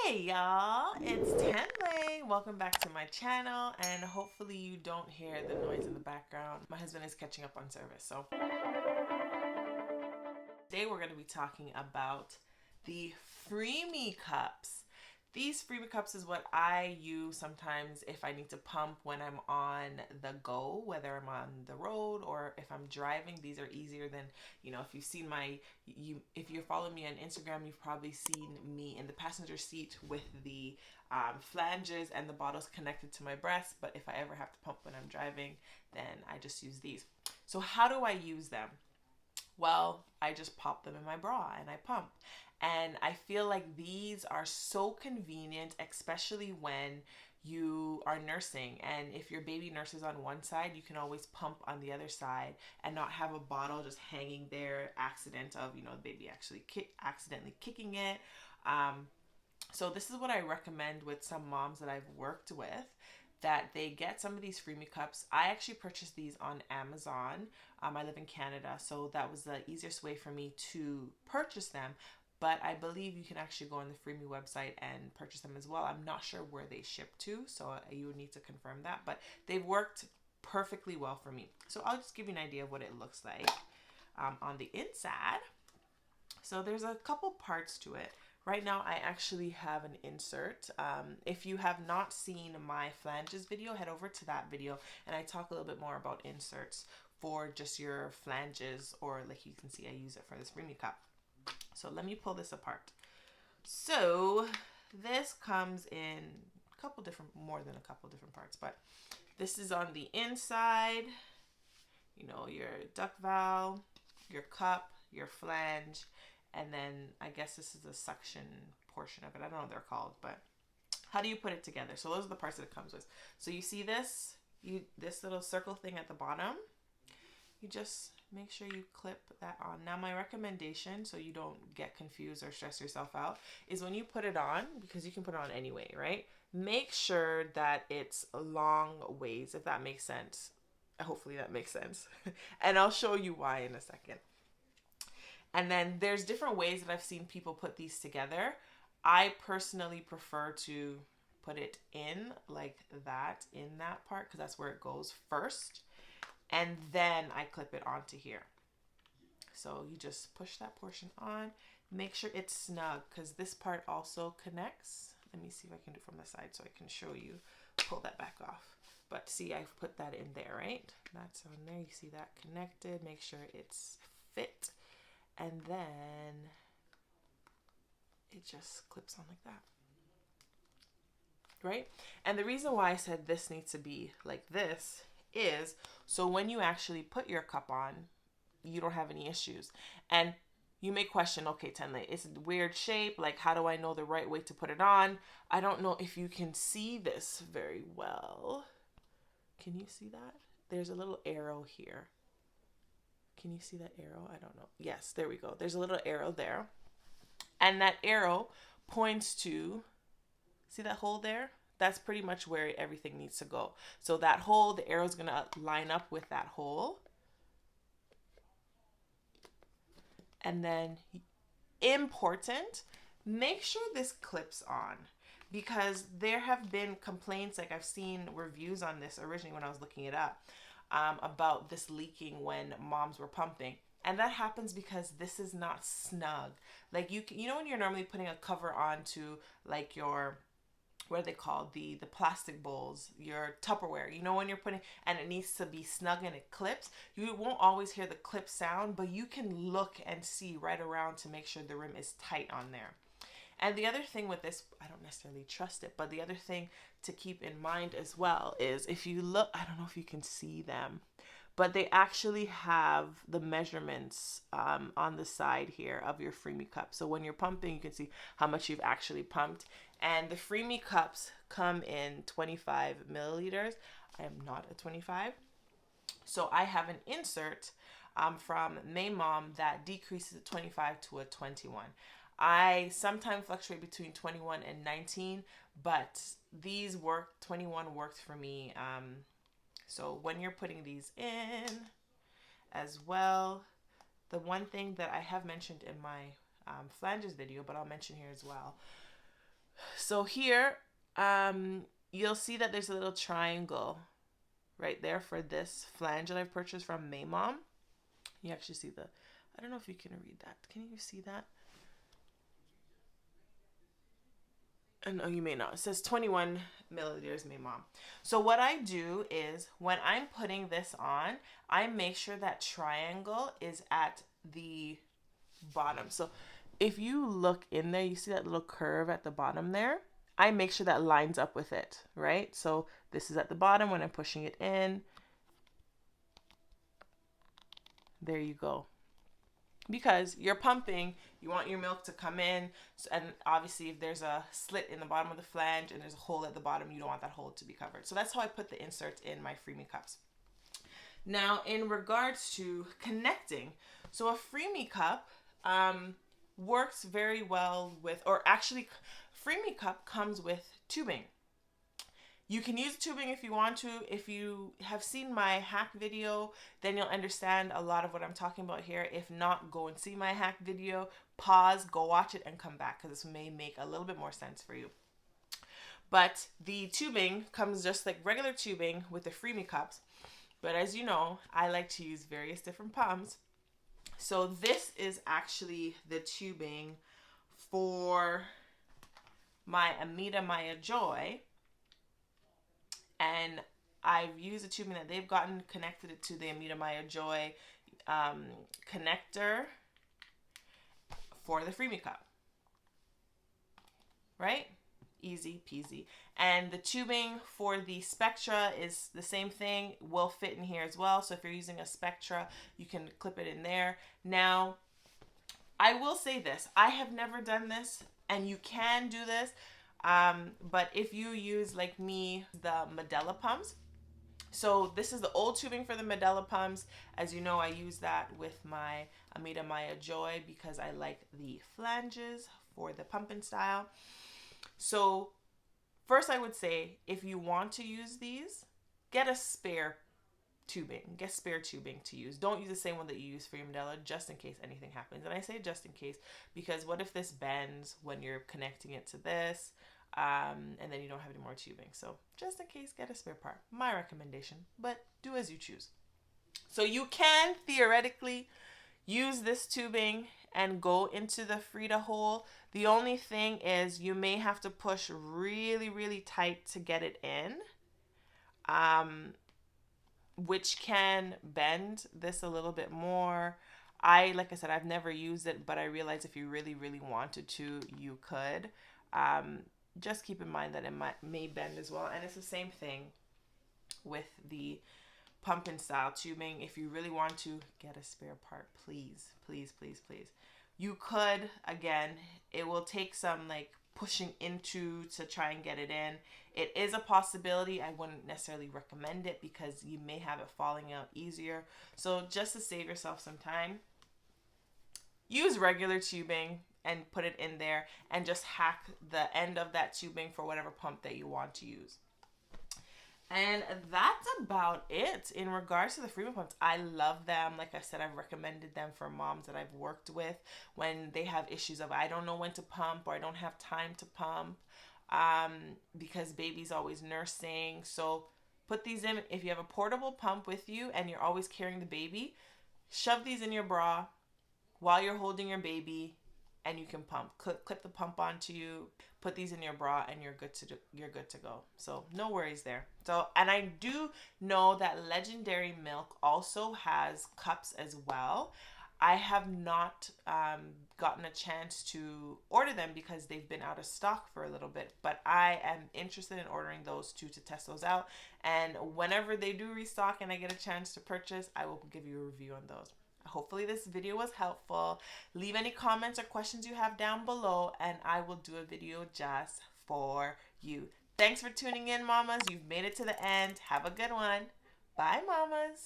Hey y'all, it's Tenn-Lai. Welcome back to my channel, and hopefully you don't hear the noise in the background. My husband is catching up on service. So today we're going to be talking about the Freemie Cups. These Freemie Cups is what I use sometimes if I need to pump when I'm on the go, whether I'm on the road or if I'm driving. These are easier than, if you've seen if you're following me on Instagram, you've probably seen me in the passenger seat with the flanges and the bottles connected to my breast. But if I ever have to pump when I'm driving, then I just use these. So how do I use them? Well, I just pop them in my bra and I pump. And I feel like these are so convenient, especially when you are nursing. And if your baby nurses on one side, you can always pump on the other side and not have a bottle just hanging there, accident of, the baby actually accidentally kicking it. So this is what I recommend with some moms that I've worked with, that they get some of these Freemie Cups. I actually purchased these on Amazon. I live in Canada, so that was the easiest way for me to purchase them. But I believe you can actually go on the Freemie website and purchase them as well. I'm not sure where they ship to, so you would need to confirm that. But they've worked perfectly well for me. So I'll just give you an idea of what it looks like on the inside. So there's a couple parts to it. Right now, I actually have an insert. If you have not seen my flanges video, head over to that video and I talk a little bit more about inserts for just your flanges, or like you can see, I use it for this Freemie Cup. So let me pull this apart. So this comes in more than a couple different parts, but this is on the inside, your duck valve, your cup, your flange, and then I guess this is the suction portion of it. I don't know what they're called, but how do you put it together? So those are the parts that it comes with. So you see this little circle thing at the bottom. You just make sure you clip that on. Now my recommendation, so you don't get confused or stress yourself out, is when you put it on, because you can put it on anyway, right? Make sure that it's long ways, if that makes sense. Hopefully that makes sense. And I'll show you why in a second. And then there's different ways that I've seen people put these together. I personally prefer to put it in like that, in that part, because that's where it goes first. And then I clip it onto here. So you just push that portion on. Make sure it's snug, because this part also connects. Let me see if I can do it from the side so I can show you. Pull that back off. But see, I've put that in there, right? That's on there. You see that connected. Make sure it's fit. And then it just clips on like that. Right? And the reason why I said this needs to be like this is so when you actually put your cup on, you don't have any issues. And you may question, okay, Tenn-Lai, it's a weird shape. Like, how do I know the right way to put it on? I don't know if you can see this very well. Can you see that? There's a little arrow here. Can you see that arrow? I don't know. Yes, there we go. There's a little arrow there. And that arrow points to, see that hole there? That's pretty much where everything needs to go. So that hole, the arrow is going to line up with that hole. And then, important, make sure this clips on, because there have been complaints, like I've seen reviews on this originally when I was looking it up, about this leaking when moms were pumping. And that happens because this is not snug. Like you know when you're normally putting a cover onto like your, what are they called? The plastic bowls, your Tupperware. When you're putting, and it needs to be snug and it clips, you won't always hear the clip sound, but you can look and see right around to make sure the rim is tight on there. And the other thing with this, I don't necessarily trust it, but the other thing to keep in mind as well is if you look, I don't know if you can see them, but they actually have the measurements on the side here of your Freemie Cup. So when you're pumping, you can see how much you've actually pumped. And the Freemie Cups come in 25 milliliters. I am not a 25. So I have an insert from Maymom that decreases a 25 to a 21. I sometimes fluctuate between 21 and 19, but these 21 worked for me. So when you're putting these in as well, the one thing that I have mentioned in my flanges video, but I'll mention here as well. So here, you'll see that there's a little triangle right there for this flange that I've purchased from Maymom. You actually see the, I don't know if you can read that. Can you see that? No, you may not. It says 21 milliliters Maymom. So what I do is when I'm putting this on, I make sure that triangle is at the bottom. So if you look in there, you see that little curve at the bottom there? I make sure that lines up with it, right? So this is at the bottom when I'm pushing it in. There you go. Because you're pumping, you want your milk to come in, and obviously if there's a slit in the bottom of the flange and there's a hole at the bottom, you don't want that hole to be covered. So that's how I put the inserts in my Freemie cups. Now, in regards to connecting, so a Freemie cup works very well with, or actually, Freemie cup comes with tubing. You can use tubing if you want to. If you have seen my hack video, then you'll understand a lot of what I'm talking about here. If not, go and see my hack video, pause, go watch it, and come back because this may make a little bit more sense for you. But the tubing comes just like regular tubing with the Freemie cups. But as you know, I like to use various different pumps. So this is actually the tubing for my Amita Maya Joy. And I've used a tubing that they've gotten connected it to the Amita Maya Joy connector for the Freemie cup. Right? Easy peasy. And the tubing for the Spectra is the same thing, will fit in here as well. So if you're using a Spectra, you can clip it in there. Now, I will say this. I have never done this, and you can do this. But if you use, like me, the Medela pumps, so this is the old tubing for the Medela pumps. As you know, I use that with my Amita Maya Joy because I like the flanges for the pumping style. So first I would say, if you want to use these, get a spare tubing. Get spare tubing to use. Don't use the same one that you use for your Medela, just in case anything happens. And I say just in case because what if this bends when you're connecting it to this, and then you don't have any more tubing. So just in case, get a spare part. My recommendation, but do as you choose. So you can theoretically use this tubing and go into the Frida hole. The only thing is you may have to push really, really tight to get it in. Which can bend this a little bit more. Like I said, I've never used it, but I realized if you really, really wanted to, you could. Just keep in mind that it may bend as well. And it's the same thing with the pumping style tubing. If you really want to, get a spare part, please, please, please, please. You could, again, it will take some like pushing into to try and get it in. It is a possibility. I wouldn't necessarily recommend it because you may have it falling out easier. So just to save yourself some time, use regular tubing and put it in there and just hack the end of that tubing for whatever pump that you want to use. And that's about it in regards to the Freemie pumps. I love them. Like I said, I've recommended them for moms that I've worked with when they have issues of I don't know when to pump or I don't have time to pump because baby's always nursing. So put these in. If you have a portable pump with you and you're always carrying the baby, shove these in your bra while you're holding your baby and you can pump. Clip the pump onto you, put these in your bra, and you're good to go. So no worries there. So, and I do know that Legendary Milk also has cups as well. I have not gotten a chance to order them because they've been out of stock for a little bit, but I am interested in ordering those two to test those out. And whenever they do restock and I get a chance to purchase, I will give you a review on those. Hopefully this video was helpful. Leave any comments or questions you have down below and I will do a video just for you. Thanks for tuning in, mamas. You've made it to the end. Have a good one. Bye, mamas.